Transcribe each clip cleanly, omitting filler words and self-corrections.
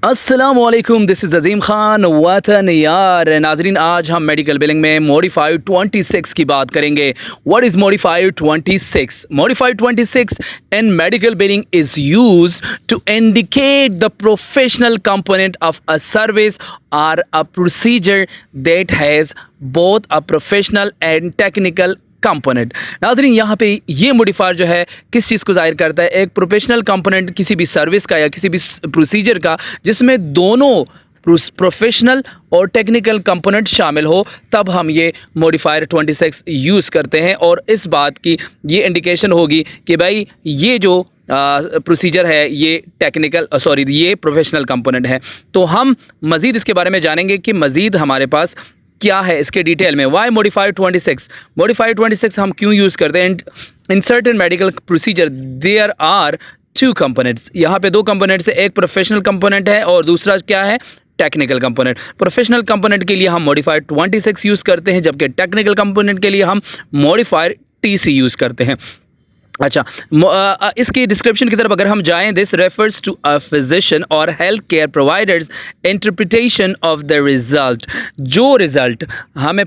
अस्सलामुअलैकुम, this is अज़ीम ख़ान वतन यार। नाजरीन, आज हम मेडिकल बिलिंग में मॉडिफाइड 26 की बात करेंगे। What is modified 26? Modified 26 in medical billing is used to indicate the professional component of a service or a procedure that has both a professional and technical component. नाज़रीन, यहाँ पे ये modifier जो है किस चीज़ को ज़ाहिर करता है? एक प्रोफेशनल कंपोनेंट किसी भी सर्विस का या किसी भी प्रोसीजर का, जिसमें दोनों प्रोफेशनल और टेक्निकल कंपोनेंट शामिल हो, तब हम ये मॉडिफायर 26 यूज़ करते हैं। और इस बात की ये इंडिकेशन होगी कि भाई ये जो प्रोसीजर है ये ये प्रोफेशनल कंपोनेंट है। तो हम मज़ीद इसके बारे में जानेंगे कि मज़ीद हमारे पास क्या है इसके डिटेल में। Y modified 26? मॉडिफाइड 26 हम क्यों यूज़ करते हैं? In certain medical procedure there are two components. यहाँ पे दो कंपोनेंट्स है, एक प्रोफेशनल कंपोनेंट है और दूसरा क्या है? Technical component. प्रोफेशनल कंपोनेंट के लिए हम मॉडिफाइड 26 यूज़ करते हैं, जबकि टेक्निकल कंपोनेंट के लिए हम मॉडिफाइड TC यूज़ करते हैं। अच्छा, इसकी डिस्क्रिप्शन की तरफ अगर हम जाएं, this refers to a physician or health care provider's interpretation of the result. जो रिज़ल्ट हमें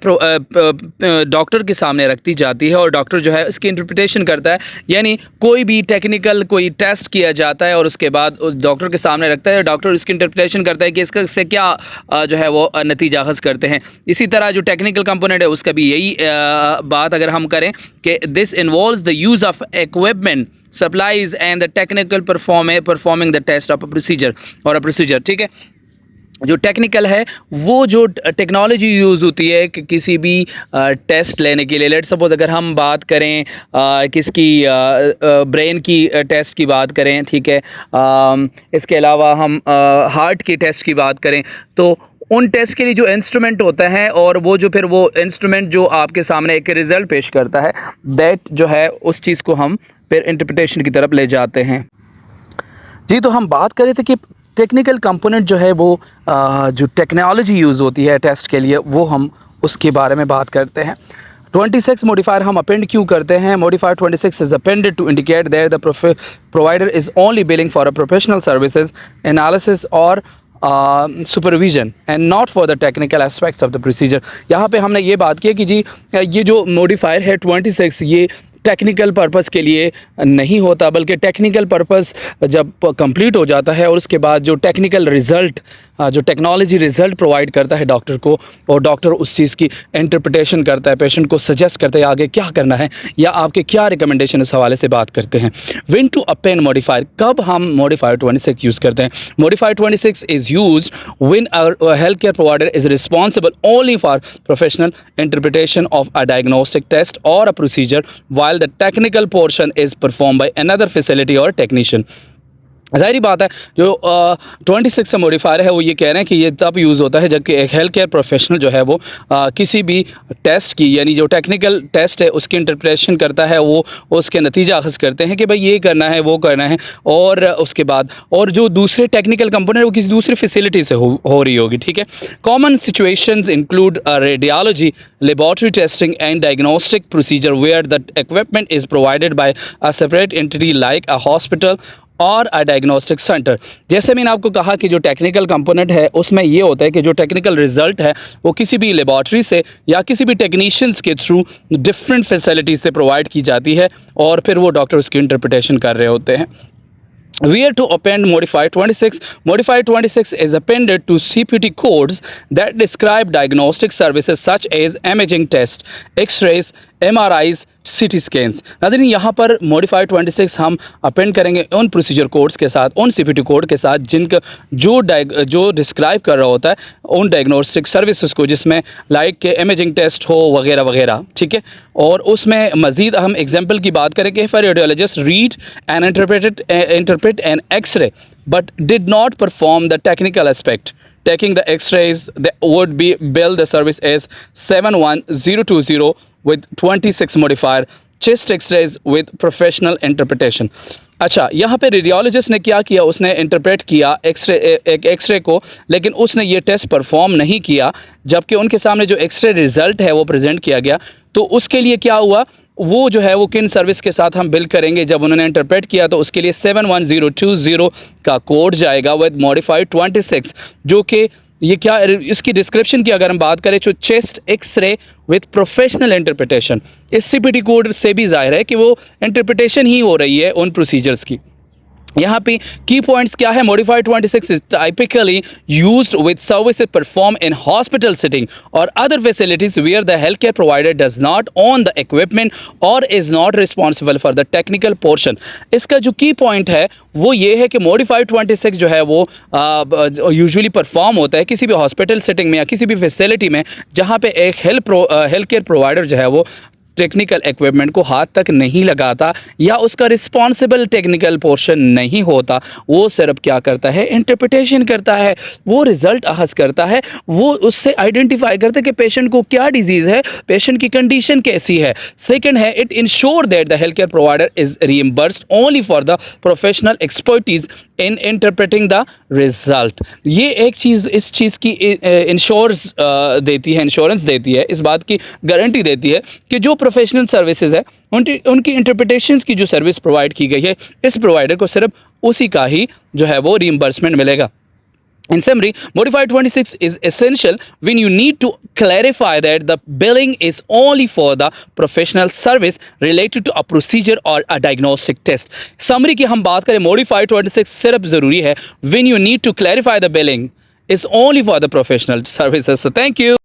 डॉक्टर के सामने रखती जाती है और डॉक्टर जो है इसकी इंटरप्रिटेशन करता है, यानी कोई भी टेक्निकल कोई टेस्ट किया जाता है और उसके बाद उस डॉक्टर के सामने रखता है, डॉक्टर इसकी इंटरप्रिटेशन करता है कि इसका से क्या जो है वो नतीजा अखज़ करते हैं। इसी तरह जो टेक्निकल कंपोनेंट है उसका भी यही बात अगर हम करें कि this involves the use of equipment, supplies and the technical performing the test of a procedure or a procedure। ठीक है, जो टेक्निकल है वो जो टेक्नोलॉजी यूज़ होती है कि किसी भी टेस्ट लेने के लिए। लेट सपोज अगर हम बात करें किसकी ब्रेन की टेस्ट की बात करें, ठीक है, इसके अलावा हम हार्ट की टेस्ट की बात करें, तो उन टेस्ट के लिए जो इंस्ट्रूमेंट होता है और वो जो फिर वो इंस्ट्रूमेंट जो आपके सामने एक रिज़ल्ट पेश करता है, दैट जो है उस चीज़ को हम फिर इंटरप्रिटेशन की तरफ ले जाते हैं। जी, तो हम बात कर रहे थे कि टेक्निकल कंपोनेंट जो है वो जो टेक्नोलॉजी यूज़ होती है टेस्ट के लिए, वो हम उसके बारे में बात करते हैं। 26 मॉडिफायर हम अपेंड क्यों करते हैं? Modifier 26 is appended to indicate that the provider is only billing for a professional services analysis or supervision and not for the technical aspects of the procedure. यहाँ पे हमने ये बात की है कि जी ये जो मॉडिफायर है 26 ये टेक्निकल पर्पस के लिए नहीं होता, बल्कि टेक्निकल पर्पस जब कंप्लीट हो जाता है और उसके बाद जो टेक्निकल रिज़ल्ट जो टेक्नोलॉजी रिज़ल्ट प्रोवाइड करता है डॉक्टर को, और डॉक्टर उस चीज़ की इंटरप्रिटेशन करता है, पेशेंट को सजेस्ट करता है आगे क्या करना है या आपके क्या रिकमेंडेशन इस हवाले से बात करते हैं। व्हेन टू अपेंड मॉडिफायर, कब हम मॉडिफायर 26 यूज़ करते हैं? Modifier 26 is used when a health care provider is responsible only for professional interpretation of a diagnostic test or a procedure while the technical portion is performed by another facility or technician। ज़ाहिरी बात है जो 26 का modifier है वो ये कह रहे हैं कि ये तब यूज़ होता है जबकि एक हेल्थ केयर प्रोफेशनल जो है वो किसी भी टेस्ट की, यानी जो टेक्निकल टेस्ट है उसकी इंटरप्रिटेशन करता है, वो उसके नतीजा अखज़ करते हैं कि भाई ये करना है वो करना है, और उसके बाद और जो दूसरे टेक्निकल कंपोनेंट वो किसी दूसरी फैसिलिटी से हो रही होगी। ठीक है, common situations include radiology, laboratory testing and diagnostic procedure where the equipment is provided by a separate entity like a hospital और अ डायग्नोस्टिक सेंटर। जैसे मैंने आपको कहा कि जो टेक्निकल कंपोनेंट है उसमें ये होता है कि जो टेक्निकल रिज़ल्ट है वो किसी भी लेबॉरेटरी से या किसी भी टेक्नीशियंस के थ्रू डिफरेंट फैसिलिटीज़ से प्रोवाइड की जाती है और फिर वो डॉक्टर उसकी इंटरप्रिटेशन कर रहे होते हैं। Where to append modified 26? Modified 26 is appended to CPT codes that describe diagnostic services such as imaging tests, X-rays, MRIs, CT scans। नाज़रीन, यहाँ पर मॉडिफाइड 26 हम अपेंड करेंगे उन प्रोसीजर कोड्स के साथ, उन CPT कोड के साथ जिनका जो डिस्क्राइब कर रहा होता है उन डायग्नोस्टिक सर्विसेज को, जिसमें लाइक के इमेजिंग टेस्ट हो वगैरह वगैरह। ठीक है, और उसमें मज़ीद हम एग्जांपल की बात करें कि if a radiologist read and interpret an X-ray but did not perform the technical aspect, taking the x-rays, that would be bill the service as 71020 with 26 modifier, chest x-rays with professional interpretation। अच्छा, यहाँ पे radiologist ने क्या किया? उसने interpret किया एक x ray को, लेकिन उसने ये टेस्ट परफॉर्म नहीं किया, जबकि उनके सामने जो एक्सरे रिज़ल्ट है वो प्रेजेंट किया गया, तो उसके लिए क्या हुआ? वो जो है वो किन सर्विस के साथ हम बिल करेंगे, जब उन्होंने इंटरप्रेट किया तो उसके लिए 71020 का कोड जाएगा विद मॉडिफाइड 26, जो कि ये क्या, इसकी डिस्क्रिप्शन की अगर हम बात करें तो chest X-ray with professional interpretation, इस सीपीटी कोड से भी जाहिर है कि वो इंटरप्रिटेशन ही हो रही है उन प्रोसीजर्स की। यहाँ पे की पॉइंट्स क्या है, modified 26 is typically used with services perform in hospital setting or other facilities where the health care provider does not own the equipment और is not responsible for the technical portion. इसका जो की point है वो ये है कि modified 26 जो है वो यूजुअली परफॉर्म होता है किसी भी हॉस्पिटल सेटिंग में या किसी भी फैसिलिटी में जहाँ पे एक हेल्थ केयर प्रोवाइडर जो है वो टेक्निकल इक्विपमेंट को हाथ तक नहीं लगाता या उसका रिस्पॉन्सिबल टेक्निकल पोर्शन नहीं होता। वो सिर्फ क्या करता है, इंटरप्रिटेशन करता है, वो रिजल्ट अहस करता है, वो उससे आइडेंटिफाई करता है कि पेशेंट को क्या डिजीज़ है, पेशेंट की कंडीशन कैसी है। सेकंड है, it ensure that the health care provider is reimbursed only for the professional expertise in interpreting the result. ये एक चीज़ इस चीज़ की इंश्योरेंस देती है, इस बात की गारंटी देती है कि जो प्रोफेशनल सर्विसेज है उनकी इंटरप्रिटेशंस की जो सर्विस प्रोवाइड की गई है, इस प्रोवाइडर को सिर्फ उसी का ही जो है वो रीइंबर्समेंट मिलेगा। In summary, Modified 26 is essential when you need to clarify that the billing is only for the professional service related to a procedure or a diagnostic test. Summary की हम बात करें, Modified 26 सिर्फ ज़रूरी है when you need to clarify the billing is only for the professional services. So thank you.